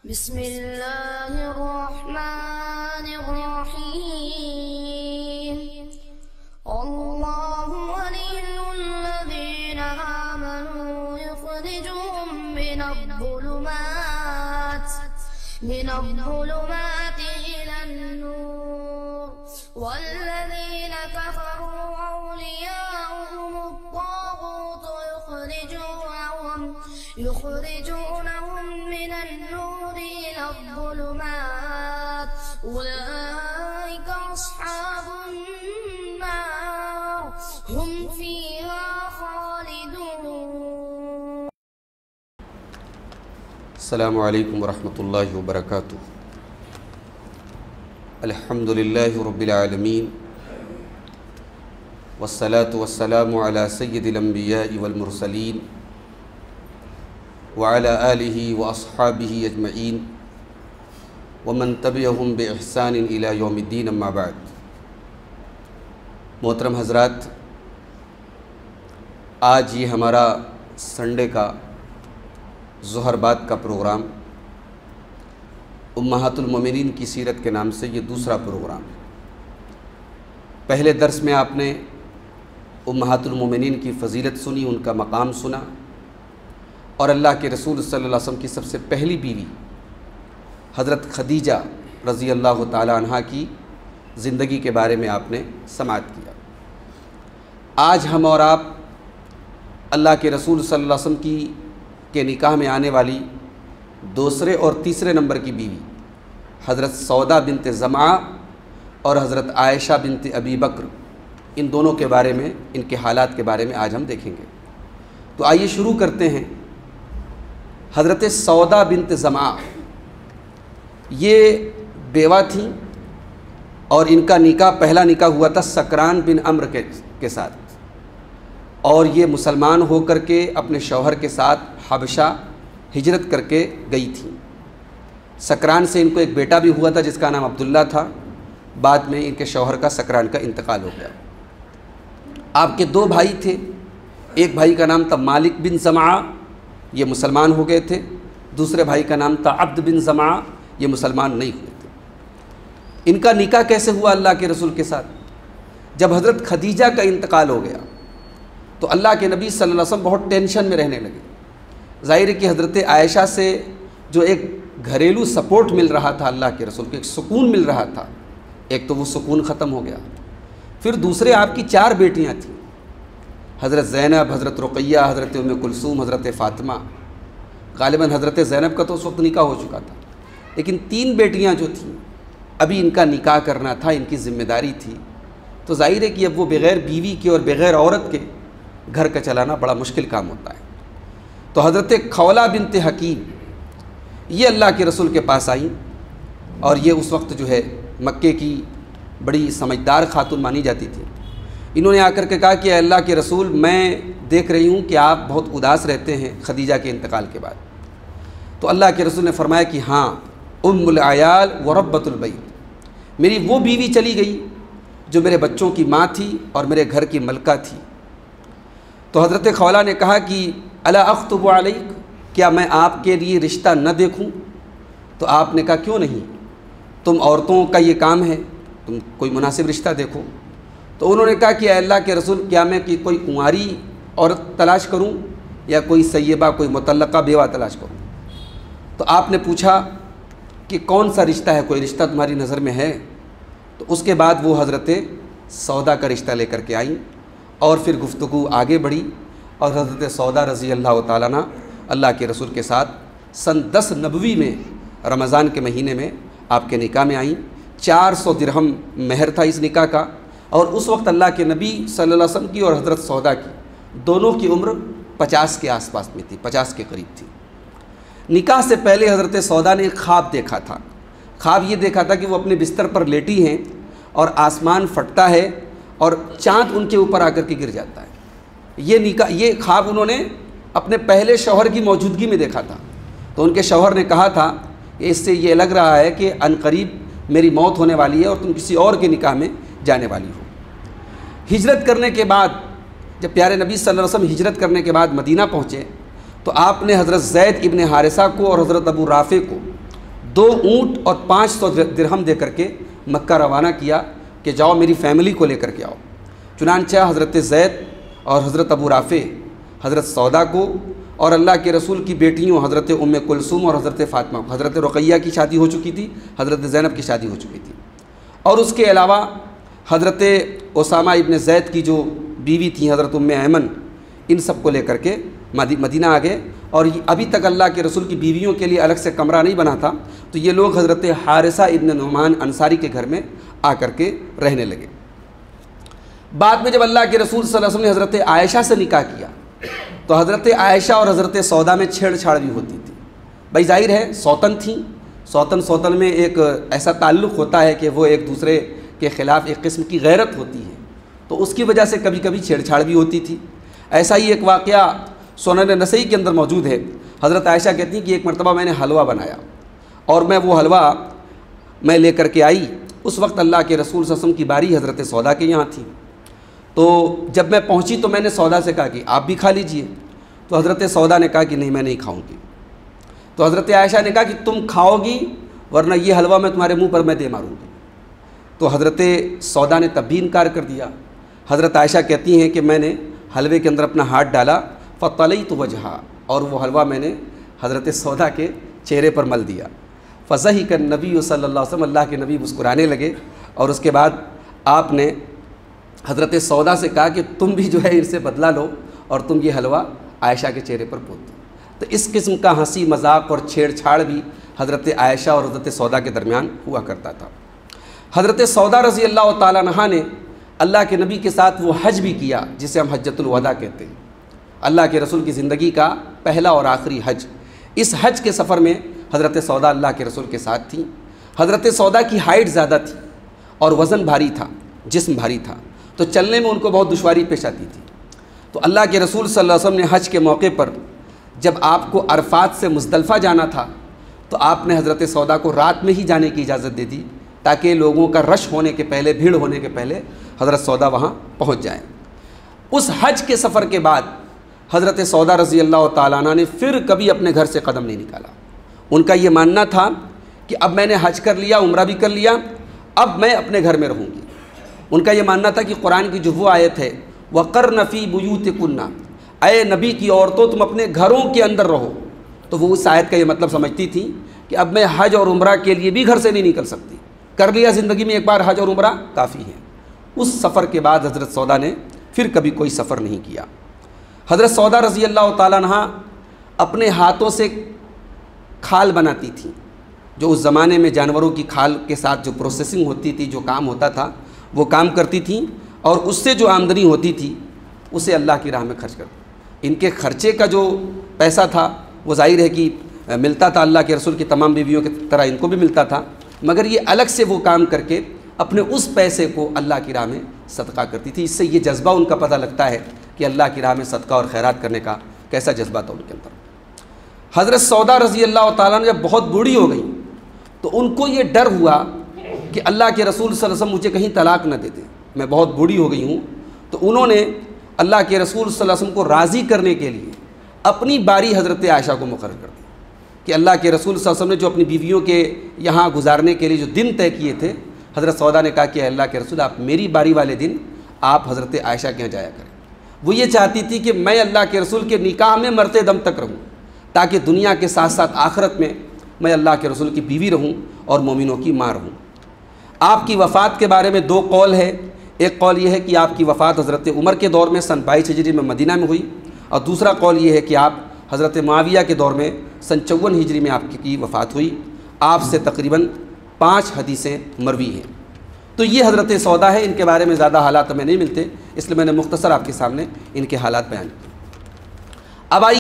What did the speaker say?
بسم اللہ الرحمن الرحیم اللہ ولی الذین آمنوا یخرجهم من الظلمات إلى النور والذین کفروا أولیاؤهم الطاغوت يخرجونهم من النور إلى الظلمات أولئك أصحاب النار هم فيها خالدون. السلام علیکم ورحمۃ اللہ وبرکاتہ. الحمد للہ رب العالمین والصلاة والسلام علی سید الانبیاء والمرسلین وعلى آلہ واصحابہ اجمعین ومن تبعہم بإحسان الی یوم الدین. اما بعد. محترم حضرات، آج یہ ہمارا سنڈے کا ظہر بعد کا پروگرام امہات المومنین کی سیرت کے نام سے یہ دوسرا پروگرام ہے. پہلے درس میں آپ نے امہات المومنین کی فضیلت سنی، ان کا مقام سنا، اور اللہ کے رسول صلی اللہ علیہ وسلم کی سب سے پہلی بیوی حضرت خدیجہ رضی اللہ تعالی عنہا کی زندگی کے بارے میں آپ نے سماعت کیا. آج ہم اور آپ اللہ کے رسول صلی اللہ علیہ وسلم کے نکاح میں آنے والی دوسرے اور تیسرے نمبر کی بیوی حضرت سودا بنت زمعہ اور حضرت عائشہ بنت ابی بکر، ان دونوں کے بارے میں، ان کے حالات کے بارے میں آج ہم دیکھیں گے. تو آئیے شروع کرتے ہیں. حضرت سودا بنت زمعہ یہ بیوہ تھیں اور ان کا نکاح، پہلا نکاح ہوا تھا سکران بن عمرو کے ساتھ، اور یہ مسلمان ہو کر کے اپنے شوہر کے ساتھ حبشہ ہجرت کر کے گئی تھیں. سکران سے ان کو ایک بیٹا بھی ہوا تھا جس کا نام عبداللہ تھا. بعد میں ان کے شوہر کا سکران کا انتقال ہو گیا. آپ کے دو بھائی تھے. ایک بھائی کا نام تھا مالک بن زمعہ، یہ مسلمان ہو گئے تھے. دوسرے بھائی کا نام تھا عبد بن زمعہ، یہ مسلمان نہیں ہوئے تھے. ان کا نکاح کیسے ہوا اللہ کے رسول کے ساتھ؟ جب حضرت خدیجہ کا انتقال ہو گیا تو اللہ کے نبی صلی اللہ علیہ وسلم بہت ٹینشن میں رہنے لگے. ظاہر ہے کہ حضرت عائشہ سے جو ایک گھریلو سپورٹ مل رہا تھا، اللہ کے رسول کو ایک سکون مل رہا تھا، ایک تو وہ سکون ختم ہو گیا. پھر دوسرے آپ کی 4 بیٹیاں تھیں، حضرت زینب، حضرت رقیہ، حضرت ام کلثوم، حضرت فاطمہ. غالباً حضرت زینب کا تو اس وقت نکاح ہو چکا تھا، لیکن 3 بیٹیاں جو تھیں ابھی ان کا نکاح کرنا تھا، ان کی ذمہ داری تھی. تو ظاہر ہے کہ اب وہ بغیر بیوی کے اور بغیر عورت کے گھر کا چلانا بڑا مشکل کام ہوتا ہے. تو حضرت خولہ بنت حکیم یہ اللہ کے رسول کے پاس آئیں، اور یہ اس وقت جو ہے مکے کی بڑی سمجھدار خاتون مانی جاتی تھی. انہوں نے آ کر کے کہا کہ اے اللہ کے رسول، میں دیکھ رہی ہوں کہ آپ بہت اداس رہتے ہیں خدیجہ کے انتقال کے بعد. تو اللہ کے رسول نے فرمایا کہ ہاں، ام العیال و ربۃ البیت، میری وہ بیوی چلی گئی جو میرے بچوں کی ماں تھی اور میرے گھر کی ملکہ تھی. تو حضرت خولہ نے کہا کہ الا اخطب علیک، کیا میں آپ کے لیے رشتہ نہ دیکھوں؟ تو آپ نے کہا کیوں نہیں، تم عورتوں کا یہ کام ہے، تم کوئی مناسب رشتہ دیکھو. تو انہوں نے کہا کہ اے اللہ کے رسول، کیا میں کوئی کنواری عورت تلاش کروں یا کوئی سیبہ، کوئی مطلقہ بیوہ تلاش کروں؟ تو آپ نے پوچھا کہ کون سا رشتہ ہے، کوئی رشتہ تمہاری نظر میں ہے؟ تو اس کے بعد وہ حضرت سودا کا رشتہ لے کر کے آئیں، اور پھر گفتگو آگے بڑھی، اور حضرت سودا رضی اللہ تعالیٰ عنہ اللہ کے رسول کے ساتھ سن 10 نبوی میں رمضان کے مہینے میں آپ کے نکاح میں آئیں. 400 درہم مہر تھا اس نکاح کا، اور اس وقت اللہ کے نبی صلی اللہ علیہ وسلم کی اور حضرت سودا کی دونوں کی عمر 50 کے آس پاس میں تھی، 50 کے قریب تھی. نکاح سے پہلے حضرت سودا نے ایک خواب دیکھا تھا. خواب یہ دیکھا تھا کہ وہ اپنے بستر پر لیٹی ہیں اور آسمان پھٹتا ہے اور چاند ان کے اوپر آ کر کے گر جاتا ہے. یہ خواب انہوں نے اپنے پہلے شوہر کی موجودگی میں دیکھا تھا. تو ان کے شوہر نے کہا تھا کہ اس سے یہ لگ رہا ہے کہ عنقریب میری موت ہونے والی ہے اور تم کسی اور کے نکاح میں جانے والی ہو. ہجرت کرنے کے بعد جب پیارے نبی صلی اللہ علیہ وسلم ہجرت کرنے کے بعد مدینہ پہنچے تو آپ نے حضرت زید ابن حارثہ کو اور حضرت ابو رافع کو 2 اونٹ اور 500 درہم دے کر کے مکہ روانہ کیا کہ جاؤ میری فیملی کو لے کر کے آؤ۔ چنانچہ حضرت زید اور حضرت ابو رافع حضرت سودا کو اور اللہ کے رسول کی بیٹیوں حضرت ام کلثوم اور حضرت فاطمہ، حضرت رقیہ کی شادی ہو چکی تھی، حضرت زینب کی شادی ہو چکی تھی، اور اس کے علاوہ حضرت اسامہ ابن زید کی جو بیوی تھیں حضرت ام ایمن، ان سب کو لے کر کے مدینہ آ گئے۔ اور ابھی تک اللہ کے رسول کی بیویوں کے لیے الگ سے کمرہ نہیں بنا تھا، تو یہ لوگ حضرت حارثہ ابن نعمان انصاری کے گھر میں آ کر کے رہنے لگے۔ بعد میں جب اللہ کے رسول صلی اللہ علیہ وسلم نے حضرت عائشہ سے نکاح کیا تو حضرت عائشہ اور حضرت سودا میں چھیڑ چھاڑ بھی ہوتی تھی۔ بھائی ظاہر ہے سوتن تھیں، سوتن میں ایک ایسا تعلق ہوتا ہے کہ وہ ایک دوسرے کے خلاف ایک قسم کی غیرت ہوتی ہے، تو اس کی وجہ سے کبھی کبھی چھیڑ چھاڑ بھی ہوتی تھی۔ ایسا ہی ایک واقعہ سنن نسائی کے اندر موجود ہے۔ حضرت عائشہ کہتی ہیں کہ ایک مرتبہ میں نے حلوہ بنایا اور میں وہ حلوہ میں لے کر کے آئی، اس وقت اللہ کے رسول صلی اللہ علیہ وسلم کی باری حضرت سودا کے یہاں تھی، تو جب میں پہنچی تو میں نے سودا سے کہا کہ آپ بھی کھا لیجئے، تو حضرت سودا نے کہا کہ نہیں میں نہیں کھاؤں گی، تو حضرت عائشہ نے کہا کہ تم کھاؤ گی ورنہ یہ حلوہ میں تمہارے منہ پر میں دے ماروں گی، تو حضرت سودا نے تب بھی انکار کر دیا۔ حضرت عائشہ کہتی ہیں کہ میں نے حلوے کے اندر اپنا ہاتھ ڈالا فطلیت وجہا، اور وہ حلوہ میں نے حضرت سودا کے چہرے پر مل دیا۔ فضحک النبی صلی اللہ علیہ وسلم، اللہ کے نبی مسکرانے لگے، اور اس کے بعد آپ نے حضرت سودا سے کہا کہ تم بھی جو ہے ان سے بدلہ لو اور تم یہ حلوہ عائشہ کے چہرے پر پوت دو۔ تو اس قسم کا ہنسی مذاق اور چھیڑ چھاڑ بھی حضرت عائشہ اور حضرت سودا کے درمیان ہوا کرتا تھا۔ حضرت سودا رضی اللہ تعالیٰ عنہا نے اللہ کے نبی کے ساتھ وہ حج بھی کیا جسے ہم حجۃ الوداع کہتے ہیں، اللہ کے رسول کی زندگی کا پہلا اور آخری حج۔ اس حج کے سفر میں حضرت سودا اللہ کے رسول کے ساتھ تھیں۔ حضرت سودا کی ہائٹ زیادہ تھی اور وزن بھاری تھا، جسم بھاری تھا، تو چلنے میں ان کو بہت دشواری پیش آتی تھی۔ تو اللہ کے رسول صلی اللہ علیہ وسلم نے حج کے موقع پر جب آپ کو عرفات سے مزدلفہ جانا تھا تو آپ نے حضرت سودا کو رات میں ہی جانے کی اجازت دے دی تاکہ لوگوں کا رش ہونے کے پہلے، بھیڑ ہونے کے پہلے حضرت سودا وہاں پہنچ جائیں۔ اس حج کے سفر کے بعد حضرت سودا رضی اللہ تعالیٰ عنہ نے پھر کبھی اپنے گھر سے قدم نہیں نکالا۔ ان کا یہ ماننا تھا کہ اب میں نے حج کر لیا، عمرہ بھی کر لیا، اب میں اپنے گھر میں رہوں گی۔ ان کا یہ ماننا تھا کہ قرآن کی جو وہ آیت ہے وَقَرْنَ فِي بُيُوتِكُنَّ، اے نبی کی عورتوں تم اپنے گھروں کے اندر رہو، تو وہ اس آیت کا یہ مطلب سمجھتی تھیں کہ اب میں حج اور عمرہ کے لیے بھی گھر سے نہیں نکل سکتی، کر لیا زندگی میں ایک بار حج اور عمرہ کافی ہے۔ اس سفر کے بعد حضرت سودا نے پھر کبھی کوئی سفر نہیں کیا۔ حضرت سودا رضی اللہ تعالیٰ عنہ اپنے ہاتھوں سے کھال بناتی تھیں، جو اس زمانے میں جانوروں کی کھال کے ساتھ جو پروسیسنگ ہوتی تھی، جو کام ہوتا تھا وہ کام کرتی تھیں، اور اس سے جو آمدنی ہوتی تھی اسے اللہ کی راہ میں خرچ کرتی۔ ان کے خرچے کا جو پیسہ تھا وہ ظاہر ہے کہ ملتا تھا اللہ کے رسول کی تمام بیویوں کی طرح ان کو بھی ملتا تھا، مگر یہ الگ سے وہ کام کر کے اپنے اس پیسے کو اللہ کی راہ میں صدقہ کرتی تھی۔ اس سے یہ جذبہ ان کا پتہ لگتا ہے کہ اللہ کی راہ میں صدقہ اور خیرات کرنے کا کیسا جذبہ تھا ان کے اندر۔ حضرت سودا رضی اللہ تعالیٰ نے جب بہت بوڑھی ہو گئی تو ان کو یہ ڈر ہوا کہ اللہ کے رسول صلی اللہ علیہ وسلم مجھے کہیں طلاق نہ دے دیں، میں بہت بوڑھی ہو گئی ہوں۔ تو انہوں نے اللہ کے رسول صلی اللہ علیہ وسلم کو راضی کرنے کے لیے اپنی باری حضرت عائشہ کو مقرر کر دی کہ اللہ کے رسول صلی اللہ علیہ وسلم نے جو اپنی بیویوں کے یہاں گزارنے کے لیے جو دن طے کیے تھے، حضرت سودا نے کہا کہ اللہ کے رسول آپ میری باری والے دن آپ حضرت عائشہ کے یہاں جایا کریں۔ وہ یہ چاہتی تھی کہ میں اللہ کے رسول کے نکاح میں مرتے دم تک رہوں تاکہ دنیا کے ساتھ ساتھ آخرت میں اللہ کے رسول کی بیوی رہوں اور مومنوں کی ماں رہوں۔ آپ کی وفات کے بارے میں 2 قول ہے۔ ایک قول یہ ہے کہ آپ کی وفات حضرت عمر کے دور میں سن 22 ہجری میں مدینہ میں ہوئی، اور دوسرا قول یہ ہے کہ آپ حضرت معاویہ کے دور میں سن 54 ہجری میں آپ کی وفات ہوئی۔ آپ سے تقریباً 5 حدیثیں مروی ہیں۔ تو یہ حضرت سودا ہے، ان کے بارے میں زیادہ حالات ہمیں نہیں ملتے، اس لیے میں نے مختصر آپ کے سامنے ان کے حالات بیان کیے۔ اب آئیے